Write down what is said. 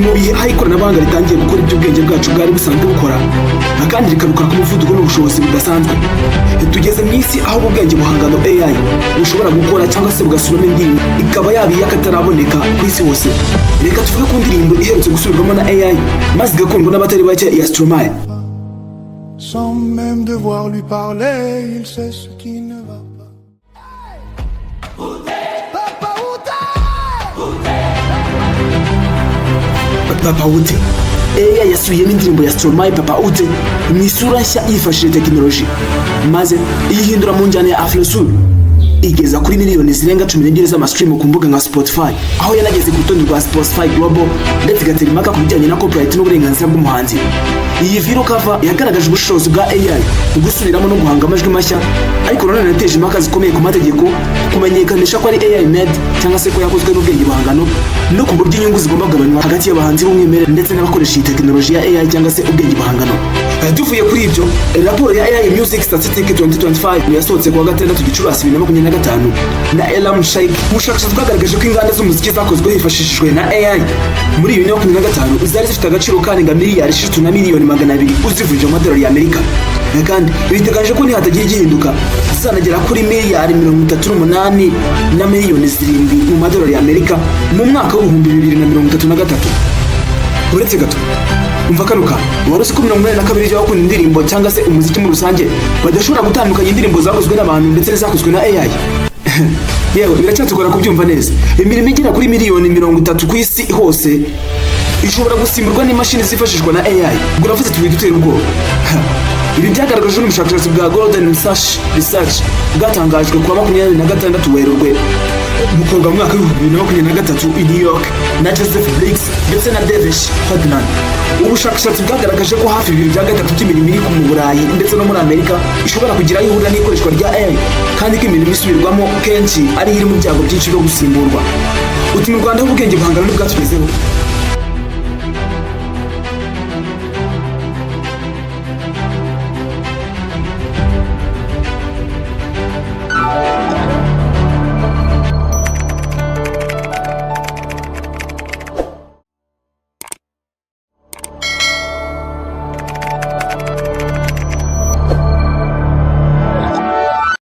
mu bihe aho ikoranabuhanga ritangiye gukora ibyo ubwenge bwacu bwari busanzwe bukora kandi rikabikora ku muvuduko n'ubushobozi budasanzwe. Tugeze mu isi aho ubwenge buhangano AI bushobora gukora cyangwa se bugasubiramo indirimbo ikaba yaba iy'akataraboneka ku isi hose. Reka tuvuge ku ndirimbo iherutse gusubirwamo na AI maze igakundwa n'abatari bake ya Stromae. Sans même devoir lui parler, il sait ce qui ne va pas. Papa Ute. AI yasubiyemo indirimbo ya Stromae Papa Ute mu isura nshya yifashishije tekinoloji maze iyihindura mu njyana ya Afrosoul igeza kuri miliyoni zirenga 12 z'amastream ku mbuga nka Spotify, aho yanageze ku rutonde rwa Spotify Global ndetse igatera impaka ku bijyanye na copyright n'uburenganzira bw'umuhanzi. Iyi video cover yagaragaje ubushobozi bwa AI mu gusubiramo no guhanga amajwi mashya, ariko nanone yateje impaka zikomeye ku mategeko, kumenyekanisha ko ari AI made cyangwa se ko yakozwe n'ubwenge buhangano, no ku buryo inyungu zigomba kugabanywa hagati y'abahanzi b'umwimerere ndetse n'abakoresha iyi tekinoloji ya AI cyangwa se ubwenge buhangano. Tuvuye kuri ibyo, raporo ya AI Music Statistics 2025 yasohotse kuwa gatandatu Gicurasi 2025 na Elam Sheikh, ubushakashatsi bwagaragaje ko inganda z'umuziki zakozwe hifashishijwe na AI muri 2025 zari zifite agaciro karenga miliyari 6 na miliyoni 200 uzivunja amadolari y'Amerika, kandi biteganyije ko nihatagira igihinduka zizanagera kuri miliyari 38 na miliyoni 7 mu madolari y'Amerika mu mwaka wa 2033. Uretse gato umva karuka, warusi ko 82% y'abakunda indirimbo cyangwa se umuziki muri rusange badashobora gutandukanya indirimbo zakozwe n'abantu ndetse n'izakozwe na AI. Yewe biracyatugora kubyumva neza. Imirimo igera kuri miliyoni 30 ku isi hose ishobora gusimburwa n'imashini zifashishwa na AI. Guravuze tubiri dutera ubwoba. Ibi byagaragajwe n'ubushakashatsi bwa Golden Research bwatangajwe kuwa 26 Werurwe mu mwaka wa 2023 i New York na Joseph Briggs ndetse na Devesh Hardman. Ubushakashatsi bwagaragaje ko hafi 2/3 by'imirimo iri mu Burayi ndetse no muri Amerika ishobora kugira ihura n'ikoreshwa rya AI, kandi ko imirimo isubirwamo kenshi ari iri mu byago byinshi byo gusimburwa. Uti mu Rwanda ubwenge buhangano n'ubwatugezeho.